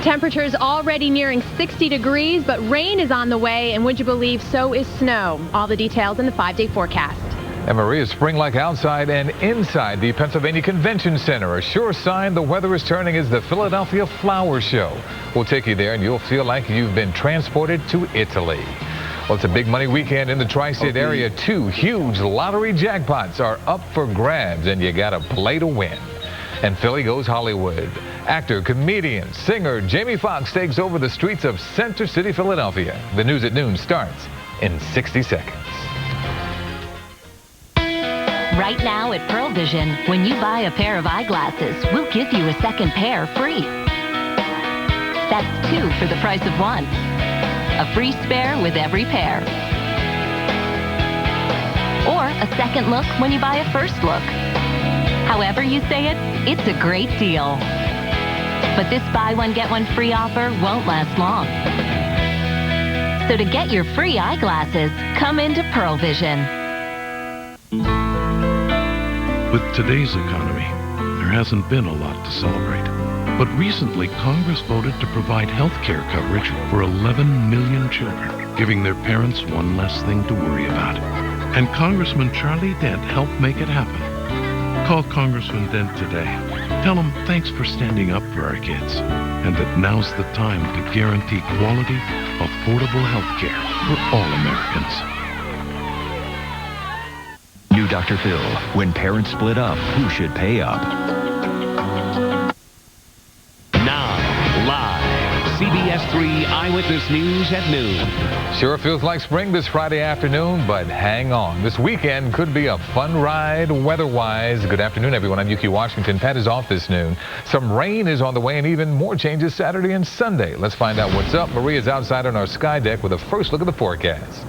Temperatures already nearing 60 degrees, but rain is on the way, and would you believe, so is snow. All the details in the 5-day forecast. And Maria, spring-like outside and inside the Pennsylvania Convention Center. A sure sign the weather is turning is the Philadelphia Flower Show. We'll take you there, and you'll feel like you've been transported to Italy. Well, it's a big money weekend in the tri-state area. 2 huge lottery jackpots are up for grabs, and you got to play to win. And Philly goes Hollywood. Actor, comedian, singer Jamie Foxx takes over the streets of Center City, Philadelphia. The news at noon starts in 60 seconds. Right now at Pearl Vision, when you buy a pair of eyeglasses, we'll give you a second pair free. That's 2 for the price of 1. A free spare with every pair. Or a second look when you buy a first look. However you say it, it's a great deal. But this buy one, get one free offer won't last long. So to get your free eyeglasses, come into Pearl Vision. With today's economy, there hasn't been a lot to celebrate. But recently, Congress voted to provide health care coverage for 11 million children, giving their parents one less thing to worry about. And Congressman Charlie Dent helped make it happen. Call Congressman Dent today. Tell him thanks for standing up for our kids, and that now's the time to guarantee quality, affordable health care for all Americans. New Dr. Phil. When parents split up, who should pay up? Now, live, CBS 3 Eyewitness News at noon. Sure feels like spring this Friday afternoon, but hang on. This weekend could be a fun ride weather-wise. Good afternoon, everyone. I'm Yuki Washington. Pat is off this noon. Some rain is on the way and even more changes Saturday and Sunday. Let's find out what's up. Maria's outside on our sky deck with a first look at the forecast.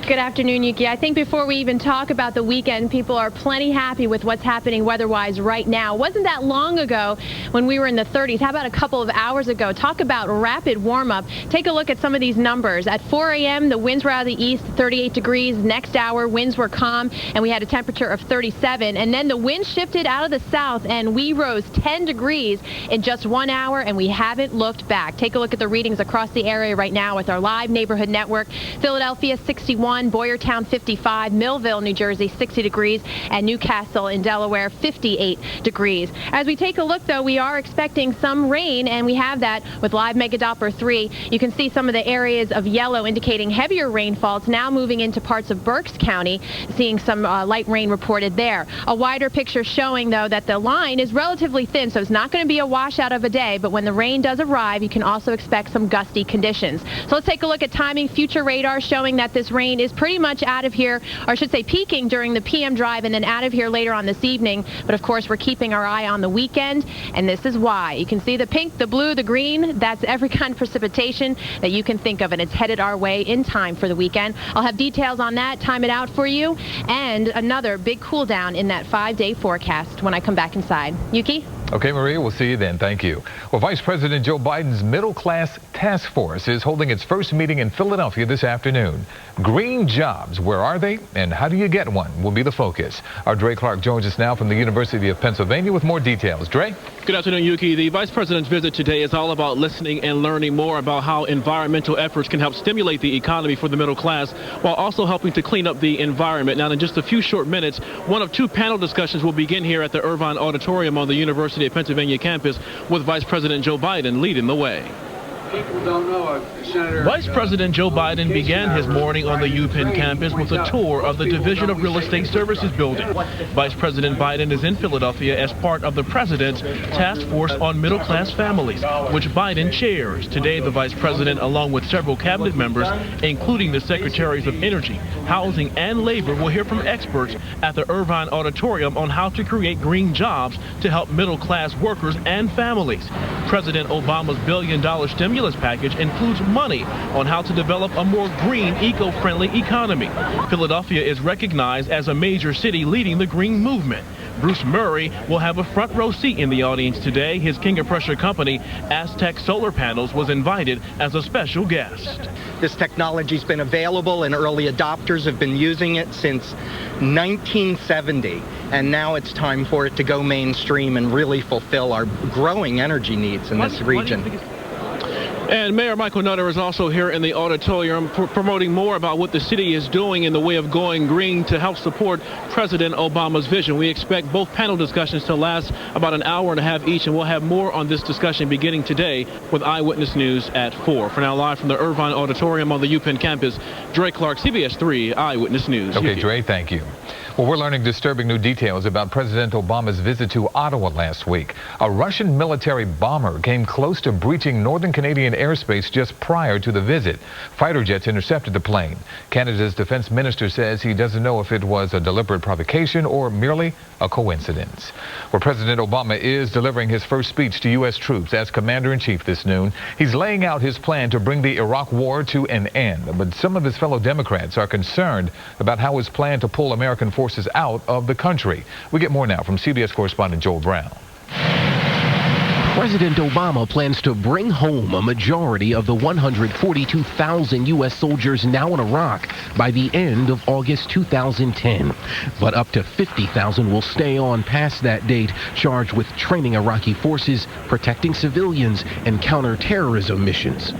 Good afternoon, Yuki. I think before we even talk about the weekend, people are plenty happy with what's happening weather-wise right now. It wasn't that long ago when we were in the 30s. How about a couple of hours ago? Talk about rapid warm-up. Take a look at some of these numbers. At 4 a.m., the winds were out of the east, 38 degrees. Next hour, winds were calm, and we had a temperature of 37. And then the wind shifted out of the south, and we rose 10 degrees in just 1 hour, and we haven't looked back. Take a look at the readings across the area right now with our live neighborhood network. Philadelphia, 61. Boyertown, 55. Millville, New Jersey, 60 degrees. And Newcastle in Delaware, 58 degrees. As we take a look, though, we are expecting some rain, and we have that with live Megadoppler 3. You can see some of the areas of yellow indicating heavier rainfall. It's now moving into parts of Berks County, seeing some light rain reported there. A wider picture showing, though, that the line is relatively thin, so it's not going to be a washout of a day, but when the rain does arrive, you can also expect some gusty conditions. So let's take a look at timing. Future radar showing that this rain is pretty much out of here, or I should say peaking during the PM drive and then out of here later on this evening. But of course, we're keeping our eye on the weekend, and this is why. You can see the pink, the blue, the green. That's every kind of precipitation that you can think of, and it's headed our way in time for the weekend. I'll have details on that, time it out for you, and another big cool down in that 5-day forecast when I come back inside. Yuki? Okay, Maria, we'll see you then. Thank you. Well, Vice President Joe Biden's Middle Class Task Force is holding its first meeting in Philadelphia this afternoon. Green jobs, where are they and how do you get one will be the focus. Our Dre Clark joins us now from the University of Pennsylvania with more details. Dre? Good afternoon, Yuki. The Vice President's visit today is all about listening and learning more about how environmental efforts can help stimulate the economy for the middle class while also helping to clean up the environment. Now, in just a few short minutes, one of 2 panel discussions will begin here at the Irvine Auditorium on the University of Pennsylvania campus with Vice President Joe Biden leading the way. People don't know Senator. Vice President Joe Biden began his morning on the UPenn campus with a tour of the Division of Real Estate Services building. Vice President Biden is in Philadelphia as part of the President's Task Force on Middle-Class Families, which Biden chairs. Today, the Vice President, along with several cabinet members, including the Secretaries of Energy, Housing, and Labor, will hear from experts at the Irvine Auditorium on how to create green jobs to help middle-class workers and families. President Obama's billion-dollar stimulus package includes money on how to develop a more green, eco-friendly economy. Philadelphia is recognized as a major city leading the green movement. Bruce Murray will have a front row seat in the audience today. His King of Prussia company, Aztec Solar Panels, was invited as a special guest. This technology's been available and early adopters have been using it since 1970, and now it's time for it to go mainstream and really fulfill our growing energy needs in this region. And Mayor Michael Nutter is also here in the auditorium promoting more about what the city is doing in the way of going green to help support President Obama's vision. We expect both panel discussions to last about an hour and a half each, and we'll have more on this discussion beginning today with Eyewitness News at 4. For now, live from the Irvine Auditorium on the UPenn campus, Dre Clark, CBS 3 Eyewitness News. Okay, Dre, thank you. Well, we're learning disturbing new details about President Obama's visit to Ottawa last week. A Russian military bomber came close to breaching northern Canadian airspace just prior to the visit. Fighter jets intercepted the plane. Canada's defense minister says he doesn't know if it was a deliberate provocation or merely a coincidence. Well, President Obama is delivering his first speech to U.S. troops as commander-in-chief this noon. He's laying out his plan to bring the Iraq war to an end. But some of his fellow Democrats are concerned about how his plan to pull American forces out of the country. We get more now from CBS correspondent Joel Brown. President Obama plans to bring home a majority of the 142,000 U.S. soldiers now in Iraq by the end of August 2010. But up to 50,000 will stay on past that date, charged with training Iraqi forces, protecting civilians, and counterterrorism missions.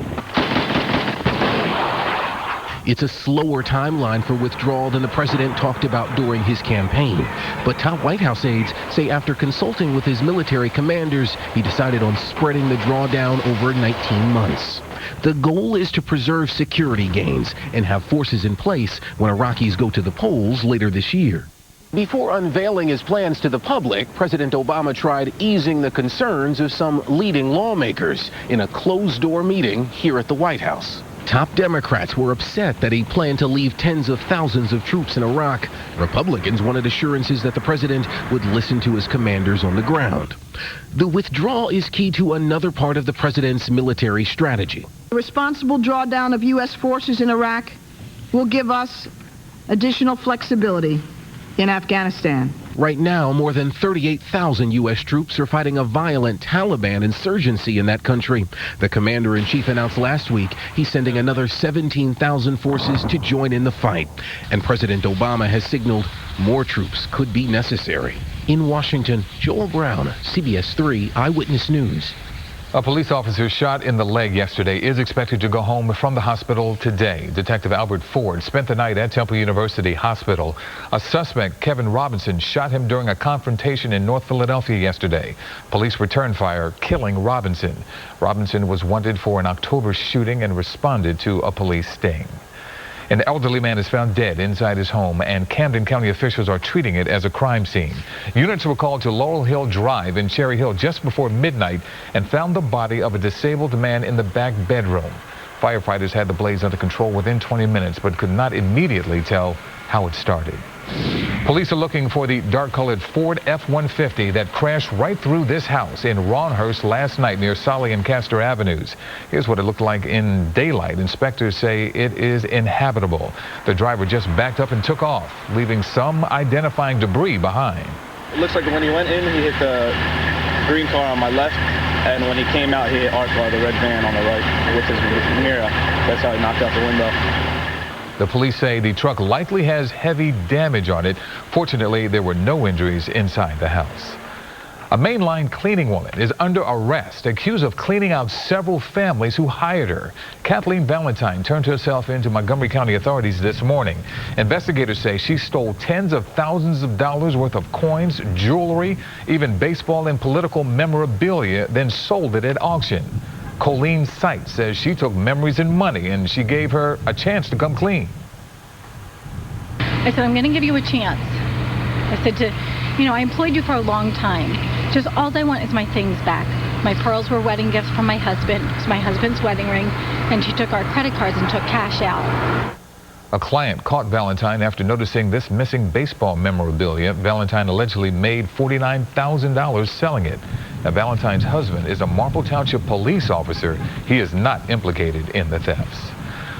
It's a slower timeline for withdrawal than the president talked about during his campaign. But top White House aides say after consulting with his military commanders, he decided on spreading the drawdown over 19 months. The goal is to preserve security gains and have forces in place when Iraqis go to the polls later this year. Before unveiling his plans to the public, President Obama tried easing the concerns of some leading lawmakers in a closed-door meeting here at the White House. Top Democrats were upset that he planned to leave tens of thousands of troops in Iraq. Republicans wanted assurances that the president would listen to his commanders on the ground. The withdrawal is key to another part of the president's military strategy. The responsible drawdown of U.S. forces in Iraq will give us additional flexibility in Afghanistan. Right now, more than 38,000 U.S. troops are fighting a violent Taliban insurgency in that country. The commander-in-chief announced last week he's sending another 17,000 forces to join in the fight. And President Obama has signaled more troops could be necessary. In Washington, Joel Brown, CBS 3 Eyewitness News. A police officer shot in the leg yesterday is expected to go home from the hospital today. Detective Albert Ford spent the night at Temple University Hospital. A suspect, Kevin Robinson, shot him during a confrontation in North Philadelphia yesterday. Police returned fire, killing Robinson. Robinson was wanted for an October shooting and responded to a police sting. An elderly man is found dead inside his home, and Camden County officials are treating it as a crime scene. Units were called to Laurel Hill Drive in Cherry Hill just before midnight and found the body of a disabled man in the back bedroom. Firefighters had the blaze under control within 20 minutes, but could not immediately tell how it started. Police are looking for the dark-colored Ford F-150 that crashed right through this house in Ronhurst last night near Solly and Castor Avenues. Here's what it looked like in daylight. Inspectors say it is inhabitable. The driver just backed up and took off, leaving some identifying debris behind. It looks like when he went in, he hit the green car on my left, and when he came out, he hit our car, the red van on the right, with his mirror. That's how he knocked out the window. The police say the truck likely has heavy damage on it. Fortunately, there were no injuries inside the house. A mainline cleaning woman is under arrest, accused of cleaning out several families who hired her. Kathleen Valentine turned herself in to Montgomery County authorities this morning. Investigators say she stole tens of thousands of dollars worth of coins, jewelry, even baseball and political memorabilia, then sold it at auction. Colleen Seitz says she took memories and money, and she gave her a chance to come clean. I said, I'm going to give you a chance. I said I employed you for a long time. Just all I want is my things back. My pearls were wedding gifts from my husband. It was my husband's wedding ring, and she took our credit cards and took cash out. A client caught Valentine after noticing this missing baseball memorabilia. Valentine allegedly made $49,000 selling it. Now, Valentine's husband is a Marple Township police officer. He is not implicated in the thefts.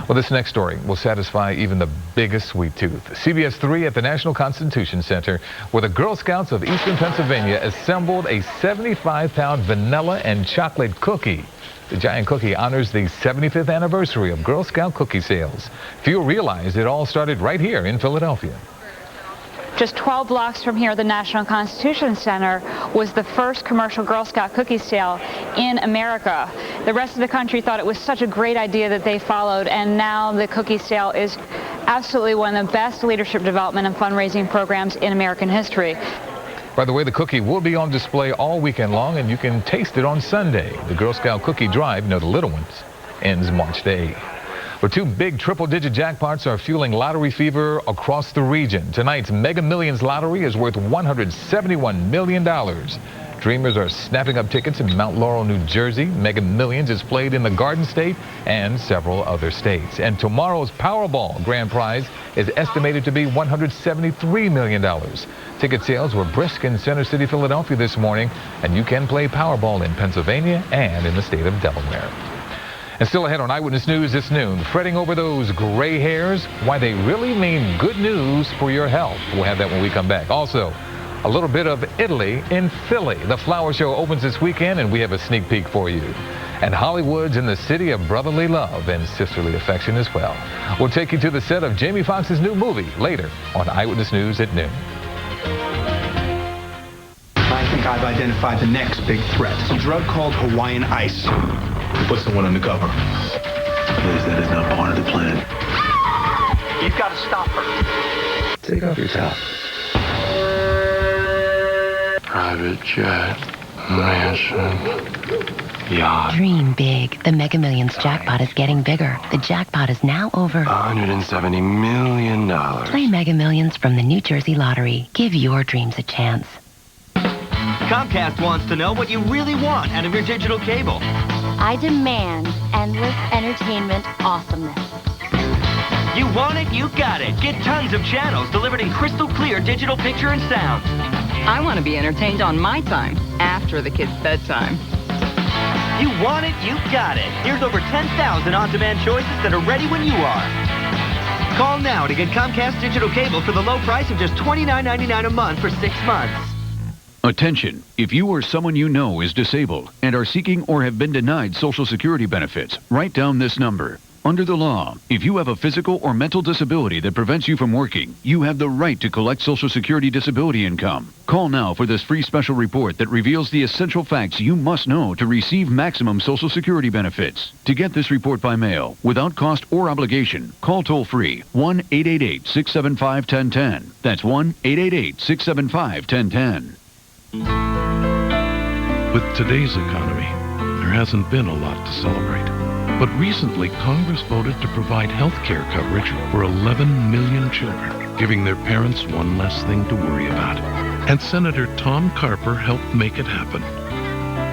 Well, this next story will satisfy even the biggest sweet tooth. CBS 3 at the National Constitution Center, where the Girl Scouts of Eastern Pennsylvania assembled a 75-pound vanilla and chocolate cookie. The giant cookie honors the 75th anniversary of Girl Scout cookie sales. Few realize it all started right here in Philadelphia. Just 12 blocks from here, the National Constitution Center was the first commercial Girl Scout cookie sale in America. The rest of the country thought it was such a great idea that they followed, and now the cookie sale is absolutely one of the best leadership development and fundraising programs in American history. By the way, the cookie will be on display all weekend long, and you can taste it on Sunday. The Girl Scout Cookie Drive, the little ones, ends March the 8th. But two big triple-digit jackpots are fueling lottery fever across the region. Tonight's Mega Millions lottery is worth $171 million. Dreamers are snapping up tickets in Mount Laurel, New Jersey. Mega Millions is played in the Garden State and several other states. And tomorrow's Powerball grand prize is estimated to be $173 million. Ticket sales were brisk in Center City, Philadelphia this morning, and you can play Powerball in Pennsylvania and in the state of Delaware. And still ahead on Eyewitness News this noon, fretting over those gray hairs, why they really mean good news for your health. We'll have that when we come back. Also, a little bit of Italy in Philly. The Flower Show opens this weekend, and we have a sneak peek for you. And Hollywood's in the city of brotherly love and sisterly affection as well. We'll take you to the set of Jamie Foxx's new movie later on Eyewitness News at noon. I think I've identified the next big threat. It's a drug called Hawaiian Ice. Put someone undercover. Please, that is not part of the plan. You've got to stop her. Take off your top. Private jet, mansion, yacht. Dream big. The Mega Millions jackpot is getting bigger. The jackpot is now over $170 million. Play Mega Millions from the New Jersey Lottery. Give your dreams a chance. Comcast wants to know what you really want out of your digital cable. I demand endless entertainment awesomeness. You want it, you got it. Get tons of channels delivered in crystal clear digital picture and sound. I want to be entertained on my time, after the kids' bedtime. You want it, you got it. Here's over 10,000 on-demand choices that are ready when you are. Call now to get Comcast digital cable for the low price of just $29.99 a month for 6 months. Attention, if you or someone you know is disabled and are seeking or have been denied Social Security benefits, write down this number. Under the law, if you have a physical or mental disability that prevents you from working, you have the right to collect Social Security disability income. Call now for this free special report that reveals the essential facts you must know to receive maximum Social Security benefits. To get this report by mail, without cost or obligation, call toll-free 1-888-675-1010. That's 1-888-675-1010. With today's economy, there hasn't been a lot to celebrate. But recently, Congress voted to provide health care coverage for 11 million children, giving their parents one less thing to worry about. And Senator Tom Carper helped make it happen.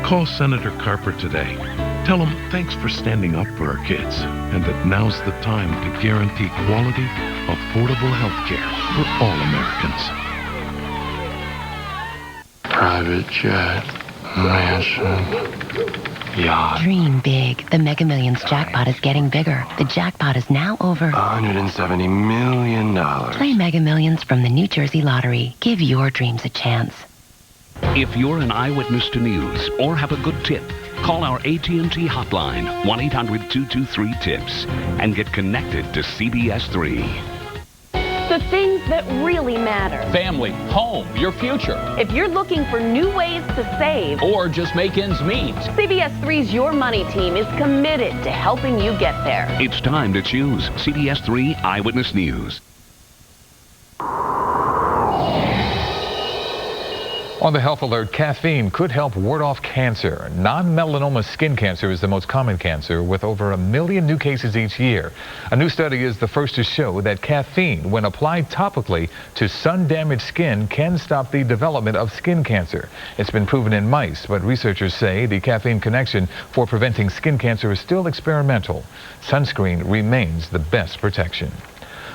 Call Senator Carper today. Tell him thanks for standing up for our kids, and that now's the time to guarantee quality, affordable health care for all Americans. Private jet, mansion, yacht. Dream big. The Mega Millions jackpot is getting bigger. The jackpot is now over $170 million. Play Mega Millions from the New Jersey Lottery. Give your dreams a chance. If you're an eyewitness to news or have a good tip, call our AT&T hotline, 1-800-223-TIPS, and get connected to CBS 3. The things that really matter. Family, home, your future. If you're looking for new ways to save or just make ends meet, CBS 3's Your Money team is committed to helping you get there. It's time to choose CBS 3 Eyewitness News. On the health alert, caffeine could help ward off cancer. Non-melanoma skin cancer is the most common cancer, with over 1 million new cases each year. A new study is the first to show that caffeine, when applied topically to sun-damaged skin, can stop the development of skin cancer. It's been proven in mice, but researchers say the caffeine connection for preventing skin cancer is still experimental. Sunscreen remains the best protection.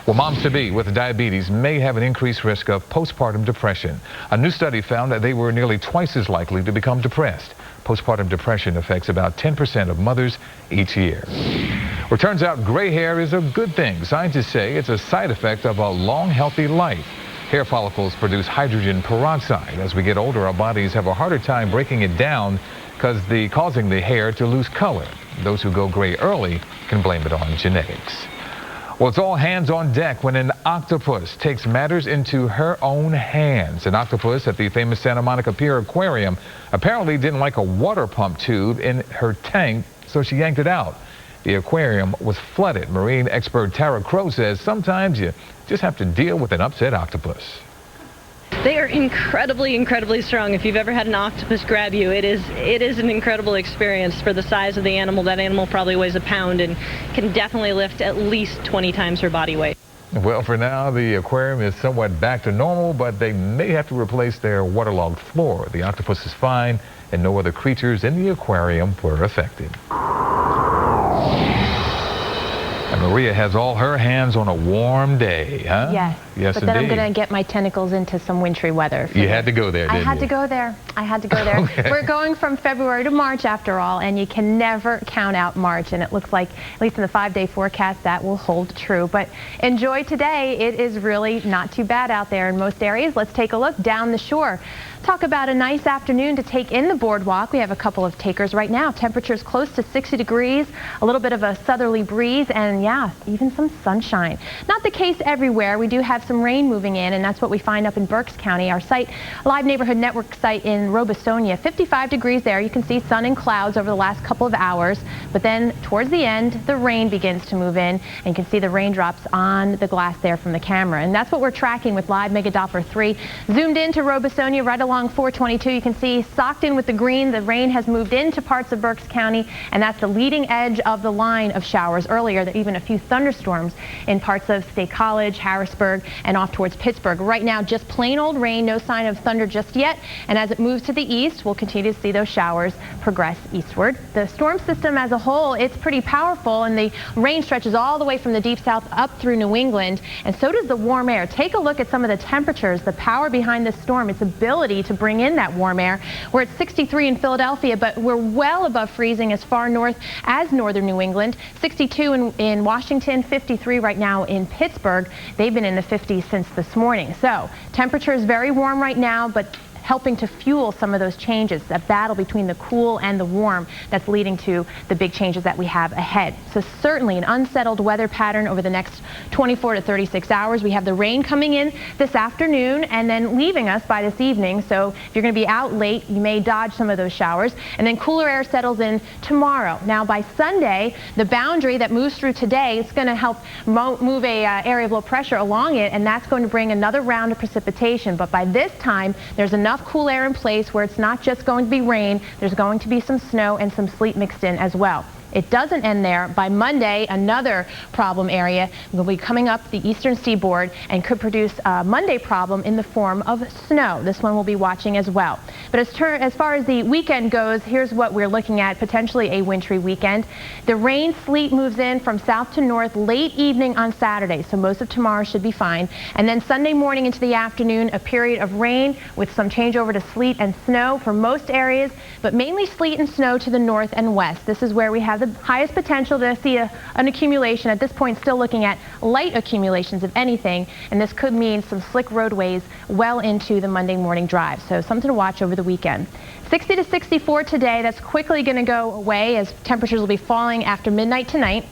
Well, moms-to-be with diabetes may have an increased risk of postpartum depression. A new study found that they were nearly twice as likely to become depressed. Postpartum depression affects about 10% of mothers each year. Well, it turns out gray hair is a good thing. Scientists say it's a side effect of a long, healthy life. Hair follicles produce hydrogen peroxide. As we get older, our bodies have a harder time breaking it down causing the hair to lose color. Those who go gray early can blame it on genetics. Well, it's all hands on deck when an octopus takes matters into her own hands. An octopus at the famous Santa Monica Pier Aquarium apparently didn't like a water pump tube in her tank so she yanked it out. The aquarium was flooded. Marine expert Tara Crow says sometimes you just have to deal with an upset octopus. They are incredibly strong. If you've ever had an octopus grab you, it is an incredible experience for the size of the animal. That animal probably weighs a pound and can definitely lift at least 20 times her body weight. Well, for now, the aquarium is somewhat back to normal, but they may have to replace their waterlogged floor. The octopus is fine, and no other creatures in the aquarium were affected. And Maria has all her hands on a warm day, huh? Yes. Yes, but then indeed. I'm going to get my tentacles into some wintry weather. You had to go there, didn't you? I had to go there. I had to go there. Okay. We're going from February to March after all, and you can never count out March. And it looks like, at least in the 5-day forecast, that will hold true. But enjoy today. It is really not too bad out there in most areas. Let's take a look down the shore. Talk about a nice afternoon to take in the boardwalk. We have a couple of takers right now. Temperatures close to 60 degrees, a little bit of a southerly breeze, and yeah, even some sunshine. Not the case everywhere. We do have some rain moving in, and that's what we find up in Berks County. Our site, Live Neighborhood Network site in Robesonia, 55 degrees there. You can see sun and clouds over the last couple of hours, but then towards the end, the rain begins to move in, and you can see the raindrops on the glass there from the camera. And that's what we're tracking with Live Mega Doppler 3. Zoomed into Robesonia right along 422, you can see socked in with the green, the rain has moved into parts of Berks County, and that's the leading edge of the line of showers. Earlier, there even a few thunderstorms in parts of State College, Harrisburg, and off towards Pittsburgh. Right now, just plain old rain, no sign of thunder just yet, and as it moves to the east, we'll continue to see those showers progress eastward. The storm system as a whole, it's pretty powerful, and the rain stretches all the way from the deep south up through New England, and so does the warm air. Take a look at some of the temperatures, the power behind this storm, its ability to bring in that warm air. We're at 63 in Philadelphia, but we're well above freezing as far north as northern New England. 62 in Washington, 53 right now in Pittsburgh. They've been in the 50s since this morning. So temperature is very warm right now, but helping to fuel some of those changes, that battle between the cool and the warm that's leading to the big changes that we have ahead. So certainly an unsettled weather pattern over the next 24 to 36 hours. We have the rain coming in this afternoon and then leaving us by this evening. So if you're going to be out late, you may dodge some of those showers. And then cooler air settles in tomorrow. Now by Sunday, the boundary that moves through today is going to help move a area of low pressure along it, and that's going to bring another round of precipitation. But by this time, there's enough cool air in place where it's not just going to be rain, there's going to be some snow and some sleet mixed in as well. It doesn't end there. By Monday, another problem area will be coming up the eastern seaboard and could produce a Monday problem in the form of snow. This one we'll be watching as well. But as far as the weekend goes, here's what we're looking at, potentially a wintry weekend. The rain, sleet moves in from south to north late evening on Saturday, so most of tomorrow should be fine. And then Sunday morning into the afternoon, a period of rain with some changeover to sleet and snow for most areas, but mainly sleet and snow to the north and west. This is where we have the highest potential to see an accumulation. At this point, still looking at light accumulations of anything, and this could mean some slick roadways well into the Monday morning drive. So something to watch over the weekend. 60 to 64 today. That's quickly going to go away as temperatures will be falling after midnight tonight.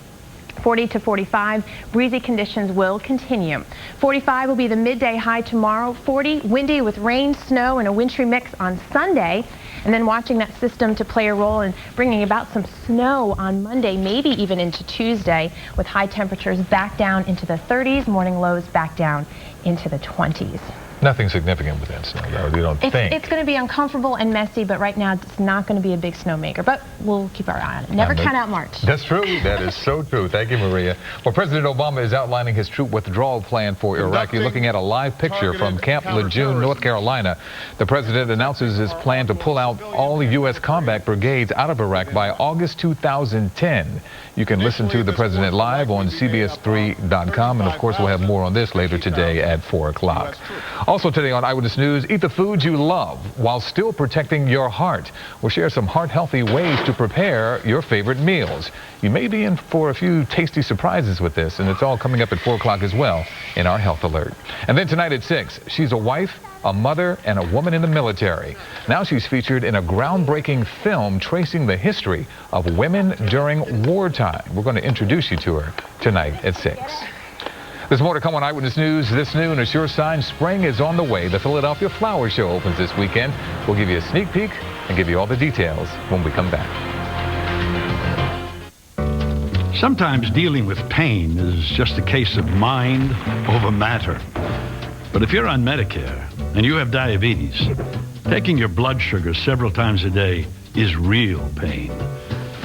40 to 45, breezy conditions will continue. 45 will be the midday high tomorrow. 40, windy with rain, snow, and a wintry mix on Sunday. And then watching that system to play a role in bringing about some snow on Monday, maybe even into Tuesday, with high temperatures back down into the 30s, morning lows back down into the 20s. Nothing significant with that snow, though, you don't think? It's going to be uncomfortable and messy, but right now it's not going to be a big snowmaker. But we'll keep our eye on it. Never count out March. That's true. That is so true. Thank you, Maria. Well, President Obama is outlining his troop withdrawal plan for Iraq. You're looking at a live picture from Camp Lejeune, North Carolina. The president announces his plan to pull out all the U.S. combat brigades out of Iraq by August 2010. You can listen to the president live on CBS3.com, and of course we'll have more on this later today at 4 o'clock. Also today on Eyewitness News, eat the foods you love while still protecting your heart. We'll share some heart-healthy ways to prepare your favorite meals. You may be in for a few tasty surprises with this, and it's all coming up at 4 o'clock as well in our Health Alert. And then tonight at 6, she's a wife, a mother, and a woman in the military. Now she's featured in a groundbreaking film tracing the history of women during wartime. We're going to introduce you to her tonight at 6. There's more to come on Eyewitness News this noon. A sure sign spring is on the way. The Philadelphia Flower Show opens this weekend. We'll give you a sneak peek and give you all the details when we come back. Sometimes dealing with pain is just a case of mind over matter. But if you're on Medicare and you have diabetes, taking your blood sugar several times a day is real pain.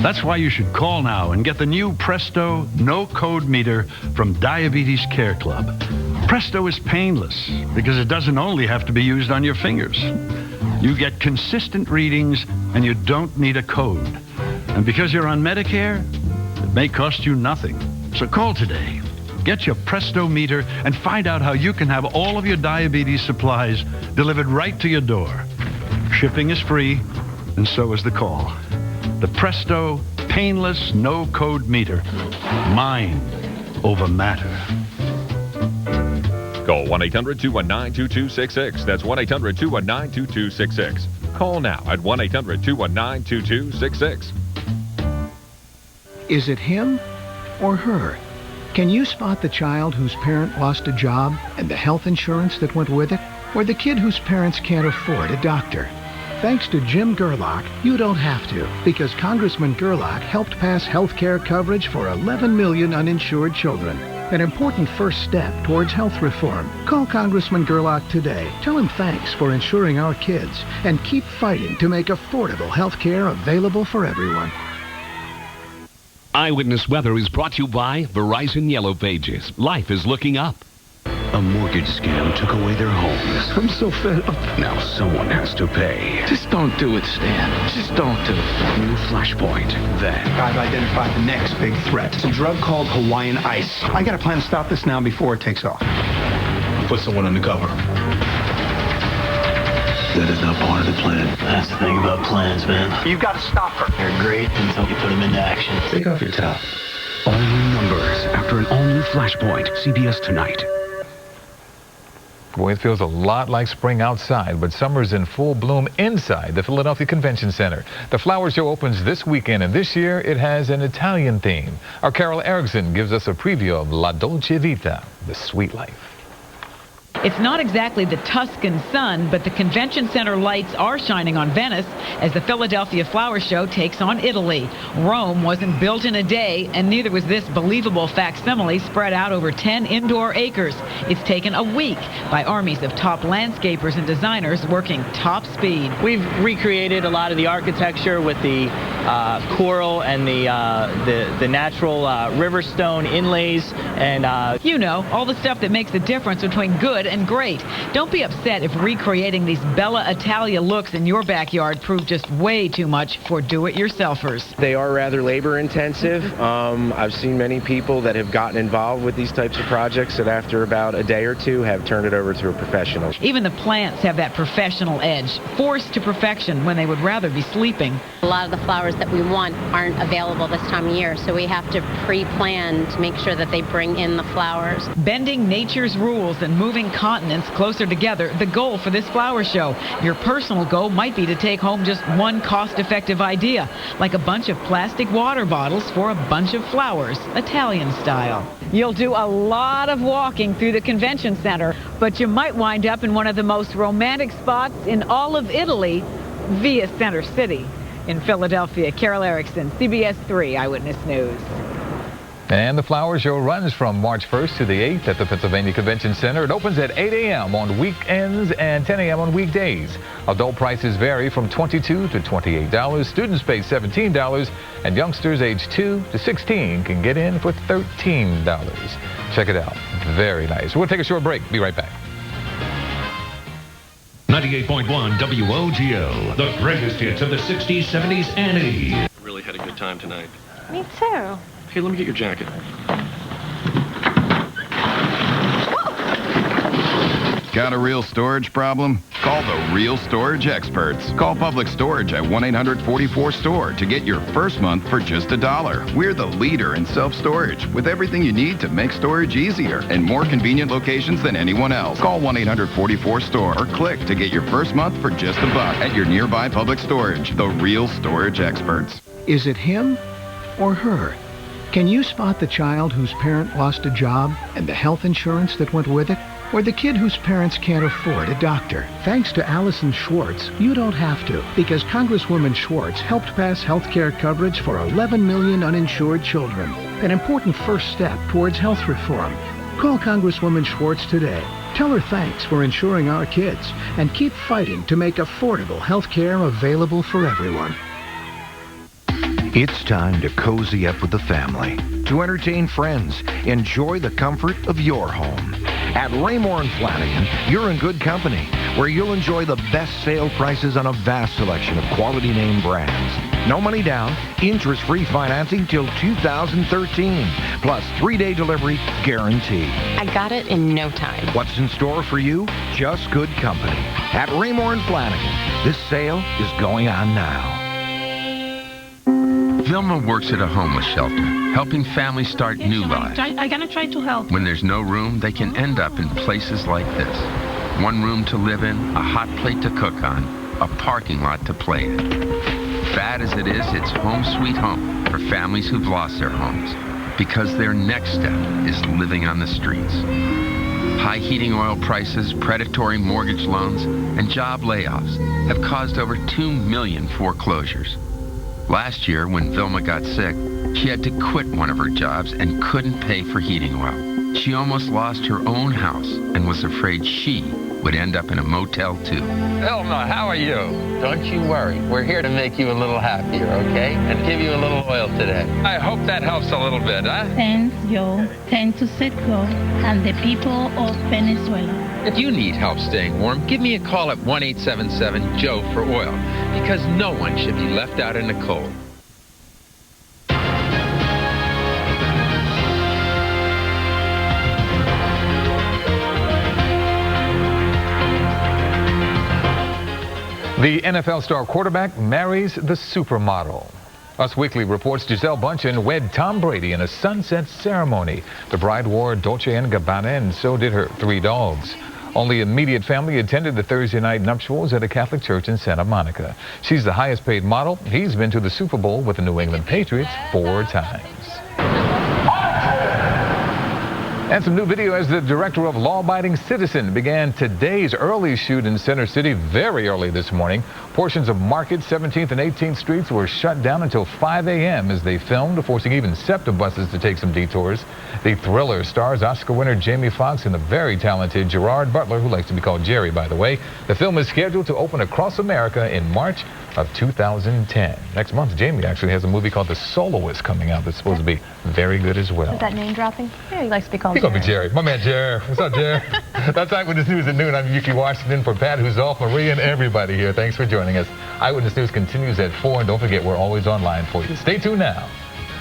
That's why you should call now and get the new Presto no-code meter from Diabetes Care Club. Presto is painless because it doesn't only have to be used on your fingers. You get consistent readings and you don't need a code. And because you're on Medicare, it may cost you nothing. So call today. Get your Presto meter and find out how you can have all of your diabetes supplies delivered right to your door. Shipping is free, and so is the call. The Presto painless no-code meter. Mind over matter. Call 1-800-219-2266. That's 1-800-219-2266. Call now at 1-800-219-2266. Is it him or her? Can you spot the child whose parent lost a job and the health insurance that went with it? Or the kid whose parents can't afford a doctor? Thanks to Jim Gerlach, you don't have to, because Congressman Gerlach helped pass health care coverage for 11 million uninsured children. An important first step towards health reform. Call Congressman Gerlach today. Tell him thanks for insuring our kids, and keep fighting to make affordable health care available for everyone. Eyewitness Weather is brought to you by Verizon Yellow Pages. Life is looking up. A mortgage scam took away their homes. I'm so fed up. Now someone has to pay. Just don't do it, Stan. Just don't do it. New Flashpoint. Then I've identified the next big threat. It's a drug called Hawaiian Ice. I got a plan to stop this now before it takes off. Put someone undercover. That is not part of the plan. That's the thing about plans, man. You've got to stop her. They're great until you put them into action. Take off your top. all new numbers after an all-new Flashpoint. CBS tonight. Boy, it feels a lot like spring outside, but summer's in full bloom inside the Philadelphia Convention Center. The flower show opens this weekend, and this year it has an Italian theme. Our Carol Erickson gives us a preview of La Dolce Vita, the sweet life. It's not exactly the Tuscan sun, but the convention center lights are shining on Venice as the Philadelphia Flower Show takes on Italy. Rome wasn't built in a day, and neither was this believable facsimile spread out over 10 indoor acres. It's taken a week by armies of top landscapers and designers working top speed. We've recreated a lot of the architecture with the coral and the natural river stone inlays, and you know, all the stuff that makes the difference between good and great. Don't be upset if recreating these Bella Italia looks in your backyard prove just way too much for do-it-yourselfers. They are rather labor intensive. I've seen many people that have gotten involved with these types of projects that after about a day or two have turned it over to a professional. Even the plants have that professional edge, forced to perfection when they would rather be sleeping. A lot of the flowers that we want aren't available this time of year, so we have to pre-plan to make sure that they bring in the flowers. Bending nature's rules and moving continents closer together, the goal for this flower show. Your personal goal might be to take home just one cost-effective idea, like a bunch of plastic water bottles for a bunch of flowers, Italian style. You'll do a lot of walking through the convention center, but you might wind up in one of the most romantic spots in all of Italy, via Center City. In Philadelphia, Carol Erickson, CBS 3 Eyewitness News. And the flower show runs from March 1st to the 8th at the Pennsylvania Convention Center. It opens at 8 a.m. on weekends and 10 a.m. on weekdays. Adult prices vary from $22 to $28. Students pay $17, and youngsters aged 2 to 16 can get in for $13. Check it out. Very nice. We'll take a short break. Be right back. 98.1 WOGL, the greatest hits of the 60s, 70s, and 80s. Really had a good time tonight. Me too. Hey, let me get your jacket. Got a real storage problem? Call the Real Storage Experts. Call Public Storage at 1-800-44-STORE to get your first month for just $1. We're the leader in self-storage with everything you need to make storage easier and more convenient locations than anyone else. Call 1-800-44-STORE or click to get your first month for just $1 at your nearby Public Storage. The Real Storage Experts. Is it him or her? Can you spot the child whose parent lost a job and the health insurance that went with it? Or the kid whose parents can't afford a doctor? Thanks to Allison Schwartz, you don't have to, because Congresswoman Schwartz helped pass health care coverage for 11 million uninsured children. an important first step towards health reform. Call Congresswoman Schwartz today. Tell her thanks for insuring our kids and keep fighting to make affordable health care available for everyone. It's time to cozy up with the family, to entertain friends, enjoy the comfort of your home. At Raymore & Flanagan, you're in good company, where you'll enjoy the best sale prices on a vast selection of quality name brands. No money down, interest-free financing till 2013, plus 3-day delivery guarantee. I got it in no time. What's in store for you? Just good company. At Raymore & Flanagan, this sale is going on now. Vilma works at a homeless shelter, helping families start new lives. I'm gonna try to help. When there's no room, they can end up in places like this. One room to live in, a hot plate to cook on, a parking lot to play in. Bad as it is, it's home sweet home for families who've lost their homes, because their next step is living on the streets. High heating oil prices, predatory mortgage loans, and job layoffs have caused over 2 million foreclosures. Last year, when Vilma got sick, she had to quit one of her jobs and couldn't pay for heating oil. She almost lost her own house and was afraid she would end up in a motel too. Vilma, how are you? Don't you worry. We're here to make you a little happier, okay? And give you a little oil today. I hope that helps a little bit, huh? Thanks, Joe. Thanks to Citgo and the people of Venezuela. If you need help staying warm, give me a call at 1-877-JOE for oil, because no one should be left out in the cold. The NFL star quarterback marries the supermodel. Us Weekly reports Gisele Bündchen wed Tom Brady in a sunset ceremony. The bride wore Dolce & Gabbana, and so did her 3 dogs. Only immediate family attended the Thursday night nuptials at a Catholic church in Santa Monica. She's the highest paid model. He's been to the Super Bowl with the New England Patriots 4 times. And some new video as the director of Law Abiding Citizen began today's early shoot in Center City very early this morning. Portions of Market, 17th and 18th Streets were shut down until 5 a.m. as they filmed, forcing even SEPTA buses to take some detours. The thriller stars Oscar winner Jamie Foxx and the very talented Gerard Butler, who likes to be called Jerry, by the way. The film is scheduled to open across America in March of 2010. Next month, Jamie actually has a movie called The Soloist coming out that's supposed to be very good as well. Is that name dropping? Yeah, he likes to be called He's going to be Jerry. My man Jerry. What's up, Jerry? That's Eyewitness News at noon. I'm Yuki Washington for Pat, who's off, Maria, and everybody here. Thanks for joining us. Eyewitness News continues at 4, and don't forget, we're always online for you. Stay tuned now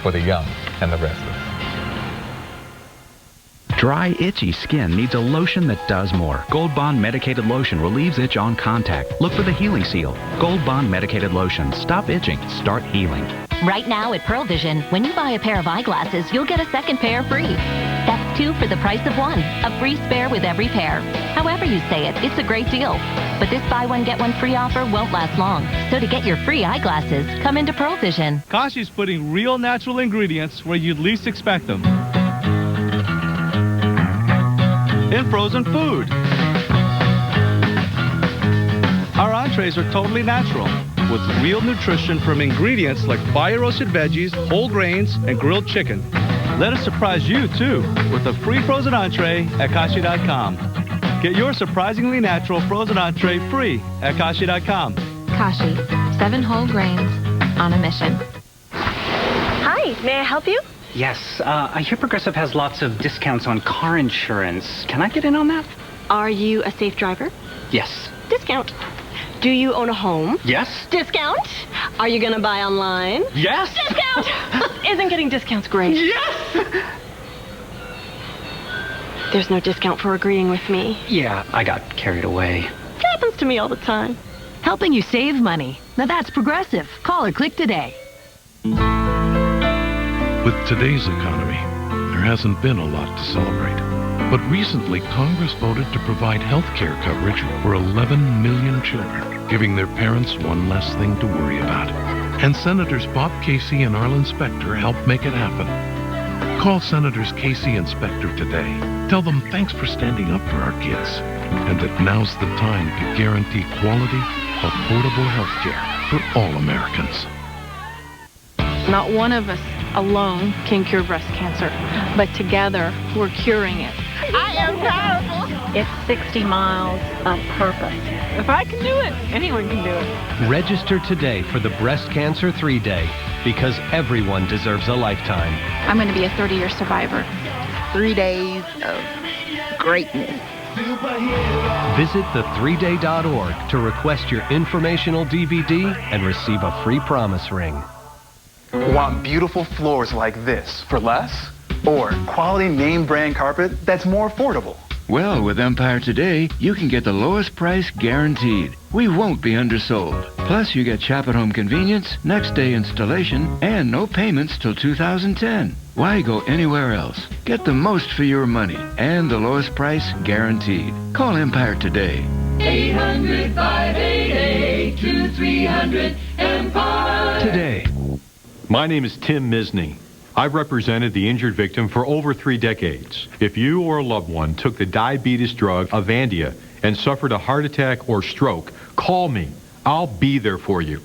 for the young and the restless. Dry, itchy skin needs a lotion that does more. Gold Bond Medicated Lotion relieves itch on contact. Look for the healing seal. Gold Bond Medicated Lotion. Stop itching. Start healing. Right now at Pearl Vision, when you buy a pair of eyeglasses, you'll get a second pair free. That's 2 for the price of 1. A free spare with every pair. However you say it, it's a great deal. But this buy one, get one free offer won't last long. So to get your free eyeglasses, come into Pearl Vision. Kashi's putting real natural ingredients where you'd least expect them. In frozen food. Our entrees are totally natural, with real nutrition from ingredients like fire-roasted veggies, whole grains, and grilled chicken. Let us surprise you, too, with a free frozen entree at Kashi.com. Get your surprisingly natural frozen entree free at Kashi.com. Kashi, 7 whole grains on a mission. Hi, may I help you? Yes, I hear Progressive has lots of discounts on car insurance. Can I get in on that? Are you a safe driver? Yes. Discount. Do you own a home? Yes. Discount. Are you going to buy online? Yes. Discount. Isn't getting discounts great? Yes. There's no discount for agreeing with me. Yeah, I got carried away. It happens to me all the time. Helping you save money. Now that's Progressive. Call or click today. With today's economy, there hasn't been a lot to celebrate. But recently, Congress voted to provide health care coverage for 11 million children, giving their parents one less thing to worry about. And Senators Bob Casey and Arlen Specter helped make it happen. Call Senators Casey and Specter today. Tell them thanks for standing up for our kids, and that now's the time to guarantee quality, affordable health care for all Americans. Not one of us alone can cure breast cancer, but together we're curing it. I am powerful. It's 60 miles of purpose. If I can do it, anyone can do it. Register today for the Breast Cancer 3-Day, because everyone deserves a lifetime. I'm going to be a 30-year survivor. 3 days of greatness. Visit the3day.org to request your informational DVD and receive a free promise ring. Want beautiful floors like this for less? Or quality name brand carpet that's more affordable? Well, with Empire Today, you can get the lowest price guaranteed. We won't be undersold. Plus, you get shop-at-home convenience, next-day installation, and no payments till 2010. Why go anywhere else? Get the most for your money and the lowest price guaranteed. Call Empire today. 800-588-2300 Today. My name is Tim Misney. I've represented the injured victim for over 3 decades. If you or a loved one took the diabetes drug Avandia and suffered a heart attack or stroke, call me. I'll be there for you.